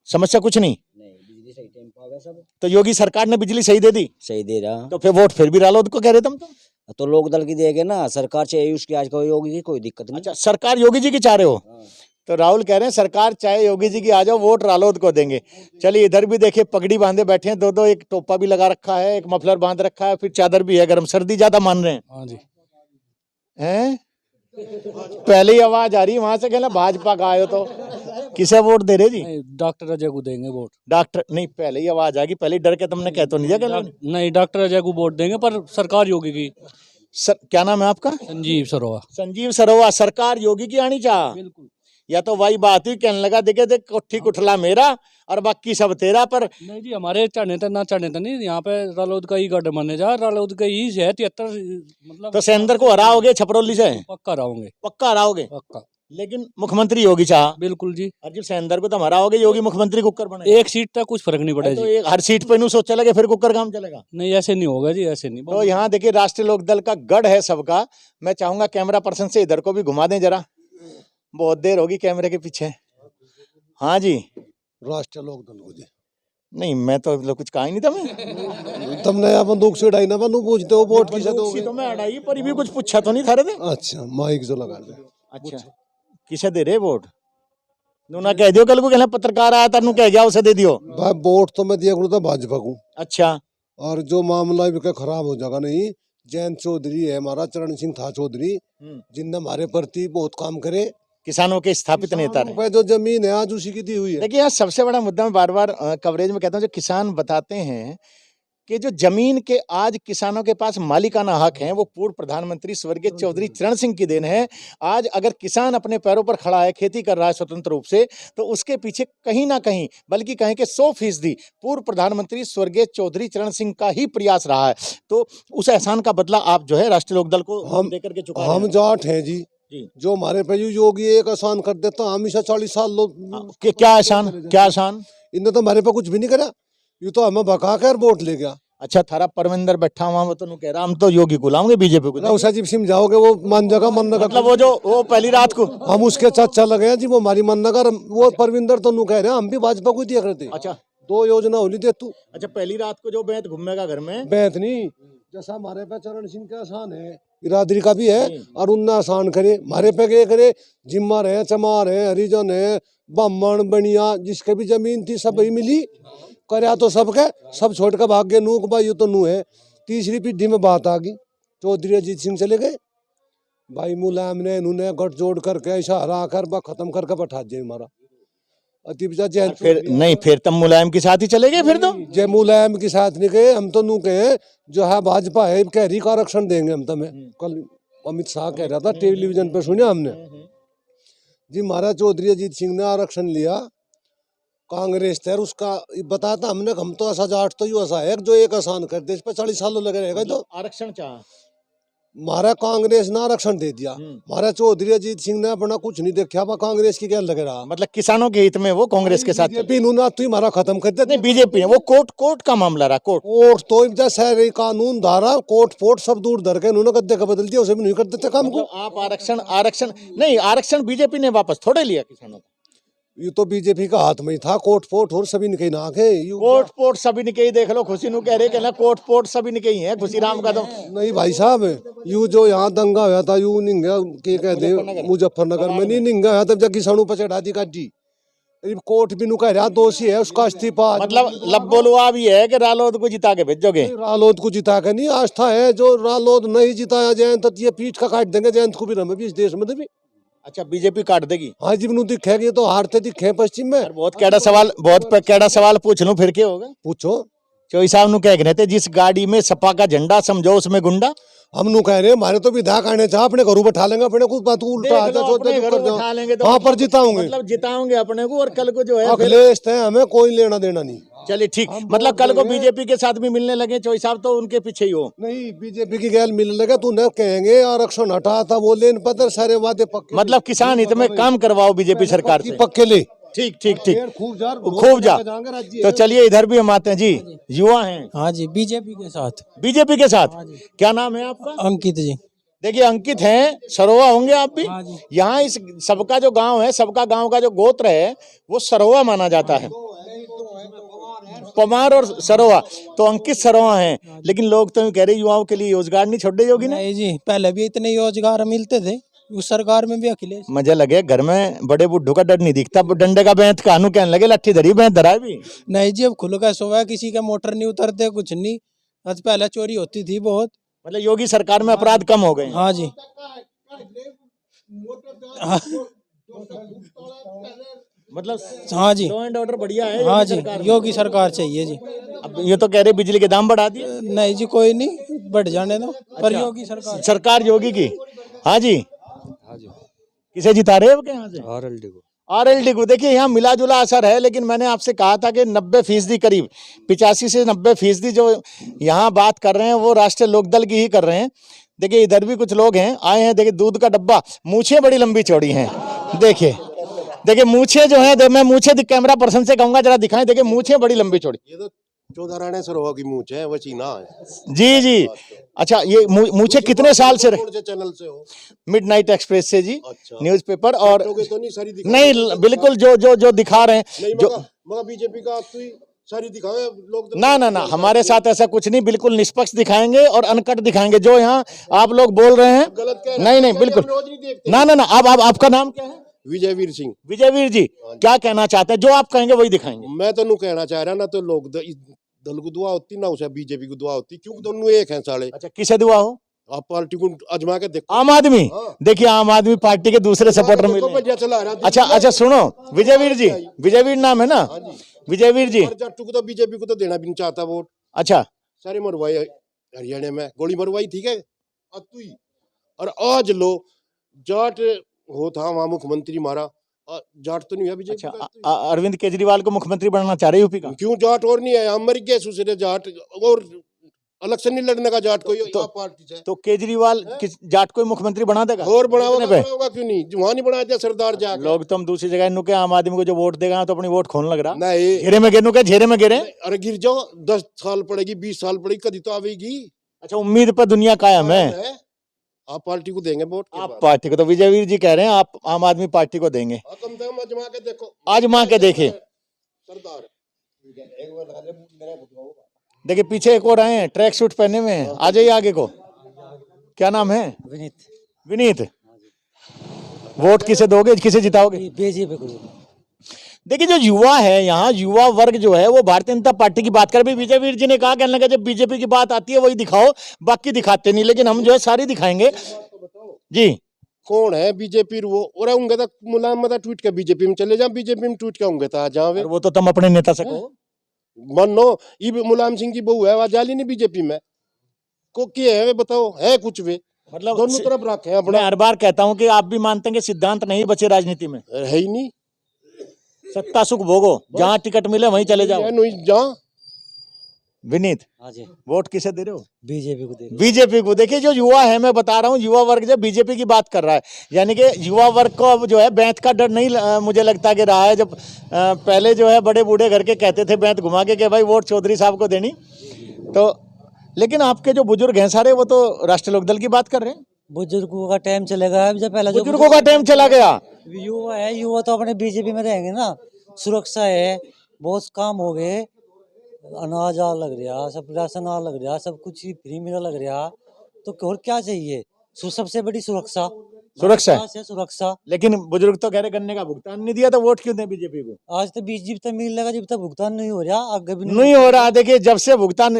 समस्या कुछ नहीं। बिजली सही टाइम पे आवे सब। तो योगी सरकार ने बिजली सही दे दी? सही दे रहा। तो फिर वोट फिर भी रालोद को कह रहे तुम तो लोकदल की देगे ना, सरकार चाहिए उसकी, आज को योगी की कोई दिक्कत नहीं। अच्छा, सरकार योगी जी की चाह रहे हो? तो राहुल कह रहे हैं सरकार चाहे योगी जी की आ जाओ, वोट रालोद को देंगे। चलिए, इधर भी देखिए पगड़ी बांधे बैठे हैं दो, एक टोपा भी लगा रखा है, एक मफलर बांध रखा है, फिर चादर भी है, गर्म सर्दी ज्यादा मान रहे हैं। हाँ जी। हैं? पहले ही आवाज आ रही वहां से, कहना भाजपा का आयो। तो किसे वोट दे रहे जी? डॉक्टर अजय को देंगे वोट। डॉक्टर नहीं, पहले ही आवाज आ गई, पहले ही डर के तुमने कह तो नहीं दिया? नहीं, डॉक्टर अजय को वोट देंगे, पर सरकार योगी की। क्या नाम है आपका? संजीव सरोवा। संजीव सरोवा, सरकार योगी की आनी चाह। बिल्कुल। या तो वही बात हुई, कहने लगा देखे देख कोठी कुठला मेरा और बाकी सब तेरा। पर नहीं जी, हमारे चढ़ने तो ना चढ़ने तो नहीं, यहाँ पे रालोद का ही गढ़ माने जा, रालोद का ही है 73, मतलब। तो सेंदर को हराओगे छपरौली से? पक्का हराओगे। पक्का हराओगे? पक्का। लेकिन मुख्यमंत्री योगी चाह। बिल्कुल जी। और जब सेंदर को तो हराओगे, योगी मुख्यमंत्री कुकर बने। एक सीट तक कुछ फर्क नहीं पड़ेगा तो जी। हर सीट पे नू सोचा लगे फिर कुकर काम चलेगा? नहीं, ऐसे नहीं होगा जी, ऐसे नहीं। तो यहाँ देखिए राष्ट्रीय लोकदल का गढ़ है सबका। मैं चाहूंगा कैमरा पर्सन से इधर को भी घुमा दें जरा, बहुत देर होगी कैमरे के पीछे। हाँ जी, राष्ट्रीय लोकदल को जी। नहीं, मैं तो कुछ कहा ही नहीं था। मैं तुमने यहाँ बंदूक से उड़ाई ना, बंदूक पूछते हो वोट किसे दोगे? तो मैं अड़ाई पर भी कुछ पूछा तो नहीं था रे। अच्छा, माइक जो लगा दे। अच्छा, किसे दे रहे वोट? नूना कह दियो कल को, कहना पत्रकार आया था, नू कह गया उसे दे दियो। भाई वोट तो मैं दिया करूँ था भाजपा को। अच्छा, और जो मामला भी खराब हो जाएगा नहीं, जयंत चौधरी है हमारा, चरण सिंह था चौधरी, जिनने हमारे प्रति बहुत काम करे, किसानों के स्थापित नेता रहे। पे जो जमीन है आज उसी की दी हुई है। देखिए, यहाँ सबसे बड़ा मुद्दा मैं बार बार कवरेज में कहता हूँ, जो किसान बताते हैं कि जो जमीन के आज किसानों के पास मालिकाना हक हैं, वो पूर्व प्रधानमंत्री स्वर्गीय चौधरी चरण सिंह की देन है। आज अगर किसान अपने पैरों पर खड़ा है, खेती कर रहा है स्वतंत्र रूप से, तो उसके पीछे कहीं ना कहीं, बल्कि कहें कि 100% पूर्व प्रधानमंत्री स्वर्गीय चौधरी चरण सिंह का ही प्रयास रहा है। तो उस एहसान का बदला आप जो है राष्ट्रीय लोकदल को हम देकर के चुका हम जाट हैं जी, जो हमारे पे योगी एक आसान कर देता, हमेशा 40 साल लोग क्या आसान, क्या आसान? इन्होंने तो हमारे पे कुछ भी नहीं करा, ये तो हमें भगा कर वोट ले गया। अच्छा, थारा परविंदर बैठा हुआ, वो तो कह रहा हम तो योगी को लाऊंगे, बीजेपी को। उसे जी समझाओगे वो मान जाएगा, मन न मतलब वो पहली रात को हम उसके चाचा लगे हैं जी, वो हमारी मन नगर, वो परविंदर तो कह रहे हैं हम भी भाजपा को दिया करते। अच्छा, 2 योजना होली दे तू। अच्छा, पहली रात को जो बैत घूमेगा घर में, बैत नहीं, जैसा हमारे पे चरण सिंह का आसान है, बिरादरी का भी है, और उनने आसान करे, हमारे पे क्या करे, जिम्मर है, चमार है, हरिजन है, ब्राह्मण बनिया, जिसके भी जमीन थी सब ही मिली, करया तो सबके, सब छोड़ कर भाग गए। नूक भाई तो नू है। तीसरी पीढ़ी में बात आ गई, चौधरी अजीत सिंह चले गए, भाई मुलायम ने इन्होंने गठजोड़ करके ऐसा हरा कर खत्म करके बैठा दिया हमारा फिर नहीं, फिर तब मुलायम के साथ ही चले गए। फिर तो जय मुलायम के साथ नहीं गए हम, तो नू कहे जो है भाजपा है, कह रही आरक्षण देंगे हम तुम्हें, कल अमित शाह कह रहा था टेलीविजन पे, सुना हमने जी। महाराज चौधरी अजीत सिंह ने आरक्षण लिया कांग्रेस थे, उसका बताता हमने, हम तो ऐसा जाट तो यू ऐसा है जो एक आसान कर दे, इस पर 40 सालों लगे रहेगा। तो आरक्षण चाह हमारा कांग्रेस ने आरक्षण दे दिया, महाराज चौधरी अजीत सिंह ने अपना कुछ नहीं देखा, कांग्रेस की क्या लग रहा, मतलब किसानों के हित में वो कांग्रेस के साथ बीजेपी इन्होंने तो हमारा खत्म कर दिया। नहीं, बीजेपी ने वो कोर्ट का मामला रहा, कोर्ट तो जैसे कानून धारा कोर्ट फोर्ट सब दूर धर के इन्होंने गद्दे का बदल दिया, उसे भी नहीं कर देते काम को। मतलब आप आरक्षण बीजेपी ने वापस थोड़े लिया किसानों का, ये तो बीजेपी का हाथ में ही था, कोर्ट फोर्ट और सभी ने कही ना के कोर्ट पोर्ट सभी ने कही, देख लो खुशी नु कह रहे कि ना कोर्ट पोर्ट सभी ने कही है, खुशी राम का तो नहीं भाई साहब, यू जो यहाँ दंगा हुआ था यू निंगा के कहते मुजफ्फरनगर में नहीं निंगा हुआ, तब जब किसानों पर चढ़ा दी काटी, कोर्ट भी नु कह रहा दोषी है उसका इस्तीफा। मतलब लबोलुआ भी है कि रालोद को जिता के भेजोगे, रालोद को जिता के नहीं, आस्था है जो रालोद नहीं जिताया जयंत ये पीठ का काट देंगे जयंत को भी, रमे भी इस देश में भी। अच्छा बीजेपी काट देगी, हाँ जी नु दिखेगी तो हारते दिखे पश्चिम में। बहुत कैड़ा सवाल पूछ लूं फिर क्या होगा, पूछो। चौधरी साहब नु कह रहे थे जिस गाड़ी में सपा का झंडा समझो उसमें गुंडा, हम नु कह रहे हमारे तो विधायक आने चाह अपने घरों बैठा लेंगे, अपने को बात उल्टा आता बैठा लेंगे तो वहाँ पर जिताओगे, मतलब जिताओगे अपने को, और कल को जो है अखिलेश है हमें कोई लेना देना नहीं। चलिए ठीक, मतलब कल को बीजेपी के साथ भी मिलने लगे चौधरी साहब तो उनके पीछे ही हो। नहीं बीजेपी की गैल मिलने लगे तू न कहेंगे आरक्षण हटा था वो लेन पत्र सारे वादे पक्के, मतलब किसान हित में काम करवाओ बीजेपी सरकार से, पक्के ले। ठीक ठीक ठीक, खूब जा। तो चलिए इधर भी हम आते हैं जी, युवा हैं। हाँ जी, बीजेपी के साथ। बीजेपी के साथ, क्या नाम है आपका? अंकित जी। देखिए अंकित हैं, सरोवा होंगे आप भी। यहाँ इस सबका जो गांव है, सबका गांव का जो गोत्र है वो सरोवा माना जाता है, पमार और सरोवा, तो अंकित सरोवा हैं। लेकिन लोग तो कह रहे युवाओं के लिए रोजगार नहीं छोड़ दे योगी ने। नहीं जी, पहले भी इतने रोजगार मिलते थे उस सरकार में भी। अखिलेश मजा लगे, घर में बड़े बुढ़ो का डर नहीं दिखता, डंडे का बैंत कानू कहने लगे लट्ठी धरी बैंत धरा भी नहीं जी, अब खुल का सोया, किसी का मोटर नहीं उतरते, कुछ नहीं। आज पहले चोरी होती थी बहुत, मतलब योगी सरकार में अपराध कम हो गए। हाँ जी, मतलब हाँ जी, लॉ एंड ऑर्डर बढ़िया है। हाँ जी, योगी सरकार चाहिए जी। अब ये तो कह रहे बिजली के दाम बढ़ा दिए। नहीं जी, कोई नहीं, बढ़ जाने दो, पर योगी सरकार योगी की। हाँ जी, किसे जिता रहे हो यहाँ से? आरएलडी को। देखिए यहाँ मिला जुला असर है, लेकिन मैंने आपसे कहा था कि 90% करीब 85 से 90% जो यहाँ बात कर रहे हैं वो राष्ट्रीय लोकदल की ही कर रहे हैं। देखिए इधर भी कुछ लोग हैं आए हैं, देखिए दूध का डब्बा, मूछें बड़ी लंबी चौड़ी हैं, देखिए देखिए मूछें जो है, मैं मूछें कैमरा पर्सन से कहूंगा जरा दिखाएं, देखिए मूछें बड़ी लंबी चौड़ी। ये तो 14 राणे सरोवा की मूछ है, वो चीना है। जी जी, अच्छा ये मूछें कितने साल से कौन से चैनल से हो? मिडनाइट एक्सप्रेस से जी। अच्छा। न्यूज़पेपर और तो नहीं सारी नहीं बिल्कुल जो दिखा रहे हैं जो मगर बीजेपी का आप तो ही सारी दिखावे लोग। ना हमारे साथ ऐसा कुछ नहीं, बिल्कुल निष्पक्ष दिखाएंगे और अनकट दिखाएंगे। जो यहाँ आप लोग बोल रहे हैं गलत कह नहीं बिल्कुल ना। आप आपका नाम क्या है? विजयवीर सिंह। विजयवीर जी, क्या कहना चाहते हैं? जो आप कहेंगे वही दिखाएंगे। मैं तो कहना चाह रहा ना, तो लोग दल को दुआ होती ना उसे बीजेपी को दुआ होती, क्योंकि दोनों एक हैं साले। अच्छा किसे दुआ हो? आप पार्टी को आजमा के देखो। आम आदमी। देखिए आम आदमी पार्टी के दूसरे सपोर्टर मिले। अच्छा सुनो, विजयवीर जी, विजयवीर नाम है ना? विजयवीर जी। जाटू को तो बीजेपी को तो देना भी नहीं चाहता वोट। अच्छा, सारे मरवाई हरियाणा में गोली मरवाई, ठीक है। और आज लो जाट हो था वहां मुख्यमंत्री मारा, जाट तो नहीं है बीजेपी। अच्छा अरविंद केजरीवाल को मुख्यमंत्री बनाना चाह रहे यूपी का? क्यों जाट और नहीं है, हम मर गए दूसरे जाट, और इलेक्शन नहीं लड़ने का जाट कोई पार्टी से। तो केजरीवाल किस जाट को मुख्यमंत्री बना देगा? और बनाओगा क्यों नहीं, वहां नहीं बनाया था सरदार जाके। लोग तो हम दूसरी जगह नु के आम आदमी को जो वोट देगा तो अपनी वोट खोलने लग रहा। नहीं घेरे में गिरनु के घेरे में गिरे। अरे गिर जाओ, 10 साल पड़ेगी, 20 साल पड़ेगी, कभी तो आवेगी। अच्छा उम्मीद पर दुनिया कायम है। आप पार्टी को देंगे वोट? आप पार्टी को, तो विजयवीर जी कह रहे हैं आप आम आदमी पार्टी को देंगे। कम से कम आजमा के देखो, आजमा के देखे। सरदार देखिए पीछे एक और आए हैं, ट्रैक सूट पहने हुए हैं, आ जाइए आगे को। क्या नाम है? विनीत। वोट किसे दोगे, किसे जिताओगे? बीजेपी को। देखिए जो युवा है यहाँ, युवा वर्ग जो है वो भारतीय जनता पार्टी की बात कर भी। विजयवीर जी ने कहा, कहने लगा जब बीजेपी की बात आती है वही दिखाओ, बाकी दिखाते नहीं, लेकिन हम जो है सारी दिखाएंगे जी। कौन है बीजेपी वो? और होंगे तो मुलायम मत ट्वीट के बीजेपी में चले जाओ, बीजेपी में ट्वीट के होंगे तो आ जाओ। वो तो तुम अपने नेता से कहो। मनो ये मुलायम सिंह की बहू है, वह जाली नहीं बीजेपी में को क्या है वे बताओ, है कुछ वे? मतलब दोनों तरफ रखे हैं मैं अपना, हर बार कहता हूँ कि आप भी मानते हैं कि सिद्धांत नहीं बचे राजनीति में, है ही नहीं। सत्ता सुख भोगो, जहाँ टिकट मिले वहीं चले जाओ। है नहीं जहाँ विनीत, हाँ जी, वोट किसे दे रहे हो? बीजेपी को दे बीजेपी को। देखिए जो युवा है, मैं बता रहा हूँ, युवा वर्ग जो बीजेपी की बात कर रहा है, यानी कि युवा वर्ग को अब जो है बैंत का डर नहीं मुझे लगता कि रहा है। जब पहले जो है बड़े बूढ़े घर के कहते थे बैंत घुमा के कि भाई वोट चौधरी साहब को देनी, तो लेकिन आपके जो बुजुर्ग हैं सारे वो तो राष्ट्रीय लोकदल की बात कर रहे हैं। बुजुर्गों का टाइम चलेगा। अब जब पहले जो बुजुर्गों का टाइम चला गया। युवा है, युवा तो अपने बीजेपी में रहेंगे ना। सुरक्षा है, बहुत काम हो गए, अनाज आ लग रहा, सब राशन आ लग रहा, सब कुछ ही फ्री में लग रहा, तो और क्या चाहिए? सबसे बड़ी सुरक्षा सुरक्षा है। है, सुरक्षा। लेकिन बुजुर्ग तो कह रहे गन्ने का भुगतान नहीं दिया, तो वोट क्यों दें बीजेपी को? आज तो बीस जब तक मिल लगा, जब तक भुगतान नहीं हो रहा, आगे भी नहीं हो रहा। देखिए जब से भुगतान,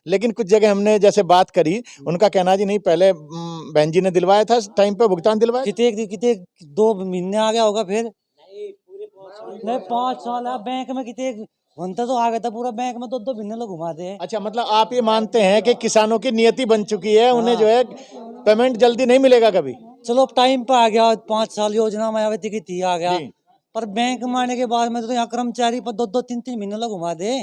लेकिन कुछ जगह हमने जैसे बात करी, उनका कहना जी नहीं पहले बहन जी ने दिलवाया था, टाइम पे भुगतान दिलवाया। कितने 2 महीने आ गया होगा, फिर नहीं 5 साल है बैंक में, कितने घंटा तो आ गया था पूरा बैंक में, 2 महीने लोग घुमाते हैं। अच्छा, मतलब आप ये मानते हैं कि किसानों की नियति बन चुकी है, उन्हें जो है पेमेंट जल्दी नहीं मिलेगा कभी। चलो अब टाइम पे आ गया, 5 साल योजना मायावती की थी, आ गया, जी। पर बैंक में आने के बाद में तो यहाँ कर्मचारी पर 2-3 महीने लोग घुमा दे।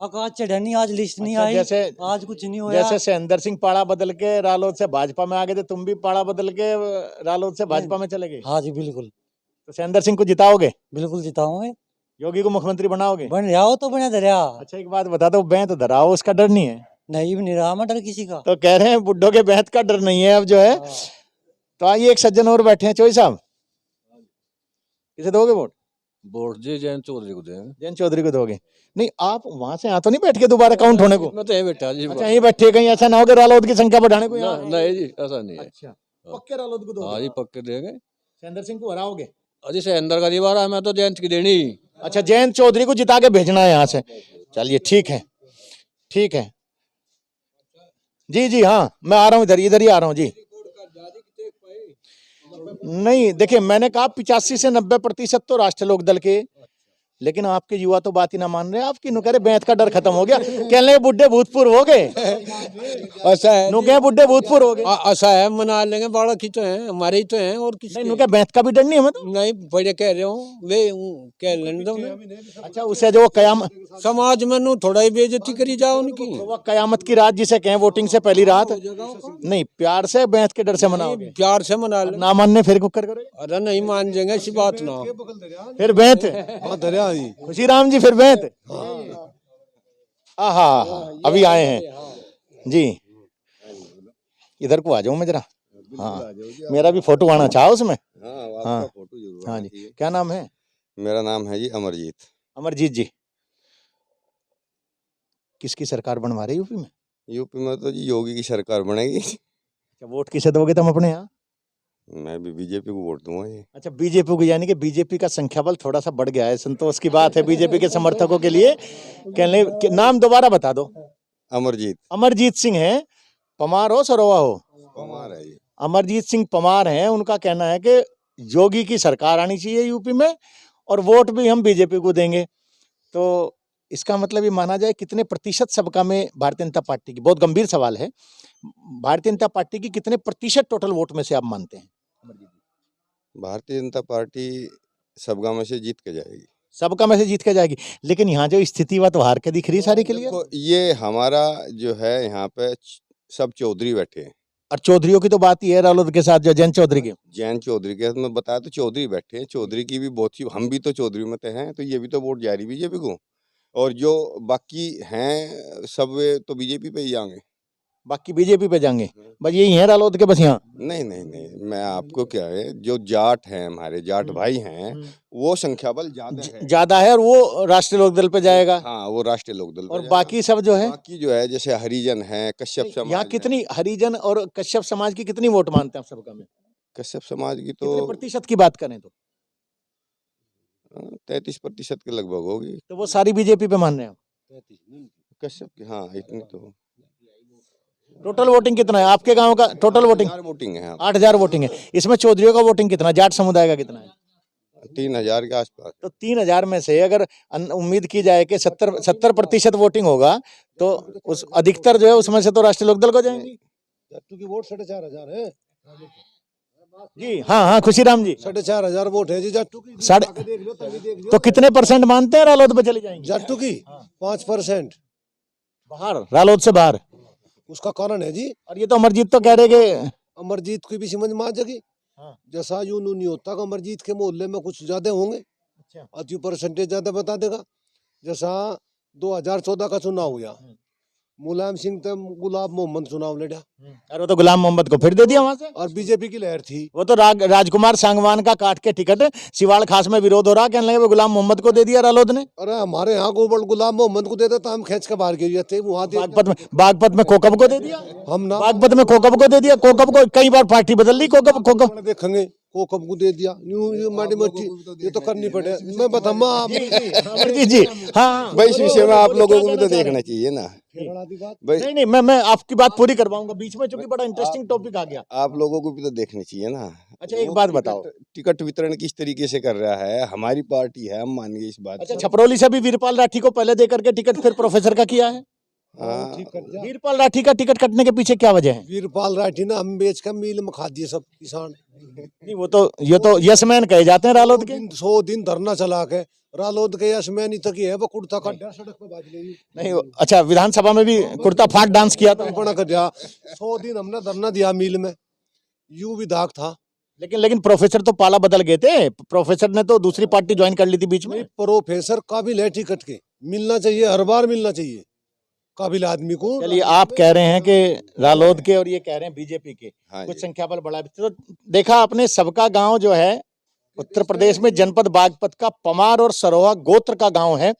आज चढ़ा नहीं, आज लिस्ट नहीं अच्छा, आई, जैसे आज कुछ नहीं हुआ। जैसे सैंदर सिंह पाड़ा बदल के रालोद से भाजपा में आ गए थे, तुम भी पाड़ा बदल के रालोद से भाजपा में चले गए। हाँ जी बिल्कुल, तो सैंदर सिंह को जिताओगे? बिल्कुल जिताऊंगे। योगी को मुख्यमंत्री बनाओगे? बन रहा हो तो बना दरिया। अच्छा एक बात बता दो, बैंत धराओ उसका डर नहीं है? नहीं भी नहीं रहा मैं डर किसी का। तो कह रहे हैं बुड्ढों के बैंत का डर नहीं है अब जो है। तो आइए एक सज्जन और बैठे हैं, चौधरी साहब किसे दोगे वोट? वोट जी जयंत चौधरी को देंगे। जयंत चौधरी को दोगे? नहीं आप वहां से यहाँ तो नहीं बैठ के दोबारा काउंट होने को? मैं तो यही बैठा जी। अच्छा यहीं बैठे, कहीं ऐसा ना हो कि रालोद की संख्या बढ़ाने को यहाँ? नहीं जी ऐसा नहीं है। अच्छा पक्के रालोद को दोगे? हाँ जी पक्के देंगे। सैंदर सिंह को हराओगे? अजी से अंदर का दीवार है, मैं तो जयंत की देनी। अच्छा जयंत चौधरी को जिता के भेजना है यहाँ से। चलिए ठीक है, ठीक है जी जी, हाँ मैं आ रहा हूँ, इधर ही आ रहा हूँ जी। नहीं देखिए मैंने कहा 85 से 90% तो राष्ट्रीय लोकदल के, लेकिन आपके युवा तो बात ही ना मान रहे। आपकी नुकरे बैंत का डर खत्म हो गया, कहने बुड्ढे भूतपूर्व हो गए। ऐसा है नुके बुड्ढे भूतपूर्व हो गए। ऐसा है, मना लेंगे, बड़ा की तो है, हमारे ही तो हैं और किसी नहीं नुके बैंत का भी डर नहीं हमें तो। नहीं बड़े कह रहे हो वे कह लेने दो ना। अच्छा उसे जो कयामत, समाज में नु थोड़ा ही बेइज्जती करी जाओ उनकी। तो वो कयामत की रात जिसे कहें, वोटिंग से पहली रात, नहीं प्यार से बैंत के डर से मनाओगे? प्यार से मना ले। ना मानने फिर कुकर करोगे? अरे नहीं मान जाएंगे, ऐसी बात ना। फिर बैंत दरिया जी खुशी राम जी, फिर बैंत। हाँ अभी आए हैं जी, इधर को आ जाऊं मैं जरा। हाँ मेरा भी फोटो आना चाहा उसमें। हाँ हाँ जी, क्या नाम है? मेरा नाम है जी अमरजीत। अमरजीत जी, किसकी सरकार बनवा रही यूपी में? यूपी में तो जी योगी की सरकार बनेगी। अच्छा वोट किसे दोगे तुम अपने यहाँ? मैं भी बीजेपी को वोट दूंगा ये। अच्छा बीजेपी को, यानी कि बीजेपी का संख्या बल थोड़ा सा बढ़ गया है, संतोष की बात है बीजेपी के समर्थकों के लिए। कहने नाम दोबारा बता दो। अमरजीत। अमरजीत सिंह है, पमार हो सरोवा हो? पमार है जी। अमरजीत सिंह पमार हैं, उनका कहना है कि योगी की सरकार आनी चाहिए यूपी में और वोट भी हम बीजेपी को देंगे। तो इसका मतलब ये माना जाए कितने प्रतिशत सबका में भारतीय जनता पार्टी की, बहुत गंभीर सवाल है, भारतीय जनता पार्टी की कितने प्रतिशत टोटल वोट में से आप मानते हैं? भारतीय जनता पार्टी सबका में से जीत के जाएगी। सबका में से जीत के जाएगी, लेकिन यहाँ जो स्थिति वह तो हार के दिख रही है सारी के लिए। देखो ये हमारा जो है यहाँ पे सब चौधरी बैठे हैं, और चौधरियों की तो बात ही है रालोद के साथ, जो जैन चौधरी के, जैन चौधरी के मैं बताया तो चौधरी बैठे हैं। चौधरी की भी बहुत सी, हम भी तो चौधरी में हैं, तो ये भी तो वोट जा रही बीजेपी को, और जो बाकी हैं सब वे तो बीजेपी पे ही जाएंगे। बाकी बीजेपी पे जाएंगे, बस यही है रालोद के बस यहाँ? नहीं नहीं नहीं, मैं आपको क्या है, जो जाट हैं हमारे जाट भाई हैं वो संख्या बल ज्यादा है और वो राष्ट्रीय लोकदल पे जाएगा। हाँ वो राष्ट्रीय लोकदल पे और जाएगा। बाकी सब जो है, बाकी जो है जैसे हरिजन है, कश्यप समाज यहाँ कितनी हरिजन और कश्यप समाज की कितनी वोट मानते हैं आप सबका में? कश्यप समाज की कितने तो प्रतिशत की बात करें तो 33% के लगभग होगी। तो वो सारी बीजेपी पे मान रहे हैं आप? कश्यप की हाँ इतनी तो। टोटल वोटिंग कितना है आपके गांव का? टोटल वोटिंग है 8,000 वोटिंग है। इसमें चौधरियों का वोटिंग कितना, जाट समुदाय का कितना है? 3,000 के आसपास। तो 3,000 में से अगर उम्मीद की जाए कि 70% वोटिंग होगा, तो उस अधिकतर जो है उसमें से तो राष्ट्रीय लोकदल को जाएंगी। जट्टू की वोट 4,500 है जी। हाँ हाँ, खुशीराम जी, 4,500 वोट है जी जट्टू की। साढ़े आके देख लो, तभी देख लो। तो कितने परसेंट मानते हैं रालोद में चले जाएंगे? जट्टू की 5% बाहर, रालोद से बाहर। उसका कारण है जी, और ये तो अमरजीत तो कह रहे कि अमरजीत की भी समझ में आ जाएगी। हाँ। जैसा यूं नहीं होता कि अमरजीत के मोहल्ले में कुछ ज्यादा होंगे, अच्छा। अति परसेंटेज ज्यादा बता देगा। जैसा 2014 का चुनाव हुआ, मुलायम सिंह तो गुलाब मोहम्मद चुनाव लड़ा और वो तो गुलाम मोहम्मद को फिर दे दिया वहां से। और बीजेपी की लहर थी। वो तो राजकुमार सांगवान का काट के टिकट सिवाड़ खास में विरोध हो रहा, कहने लगे वो गुलाम मोहम्मद को दे दिया रालोद ने। अरे हमारे यहाँ को गुलाम मोहम्मद को देते तो हम खींच के बाहर गिर जाते वहाँ। बागपत में कोकब को दे दिया, हम ना बागपत में कोकब को दे दिया। कोकब को कई बार पार्टी बदल ली, कोकब देखेंगे कोकब को दे दिया। यूं माड़ी मोटी ये तो करनी पड़े। मैं बताऊँ जी जी। हाँ भाई, इस विषय में आप लोगों को भी तो देखना चाहिए ना भाई। नहीं नहीं, मैं आपकी बात पूरी करवाऊंगा बीच में, क्योंकि बड़ा इंटरेस्टिंग टॉपिक आ गया। आप लोगों को भी तो देखना चाहिए ना। अच्छा, एक बात बताओ, टिकट वितरण किस तरीके से कर रहा है? हमारी पार्टी है, हम मानिए इस बात अच्छा, को। छपरौली से भी वीरपाल राठी को पहले दे करके टिकट फिर प्रोफेसर का किया है। हाँ, वीरपाल राठी का टिकट कटने के पीछे क्या वजह है? वीरपाल राठी ना हम बेच कर मिल में खा दिए सब किसान। नहीं, वो तो ये तो यसमैन कहे जाते हैं रालोद के। 100 दिन धरना चला के रालोद के यशमैन तक ही है वो कुर्ता काटा सड़क पे बाज ले। नहीं, अच्छा, विधानसभा में भी कुर्ता फाट डांस किया था। 100 दिन हमने धरना दिया मिल में, यूं विधायक था। लेकिन प्रोफेसर तो पाला बदल गए थे। प्रोफेसर ने तो दूसरी पार्टी ज्वाइन कर ली थी बीच में। प्रोफेसर काबिल है टिकट के, मिलना चाहिए, हर बार मिलना चाहिए काबिल आदमी को। चलिए, आप कह रहे हैं कि रालोद के और ये कह रहे हैं बीजेपी के हाँ कुछ जी। संख्या बल बढ़ा। तो देखा आपने, सबका गांव जो है उत्तर प्रदेश में जनपद बागपत का पमार और सरोहा गोत्र का गांव है।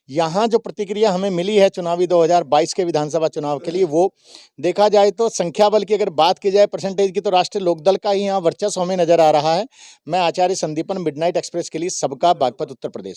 यहाँ जो प्रतिक्रिया हमें मिली है चुनावी 2022 के विधानसभा चुनाव के लिए, वो देखा जाए तो संख्या बल की अगर बात की जाए परसेंटेज की, तो राष्ट्रीय लोकदल का ही यहाँ वर्चस्व हमें नजर आ रहा है। मैं आचार्य संदीपन, मिडनाइट एक्सप्रेस के लिए सबका बागपत, उत्तर प्रदेश।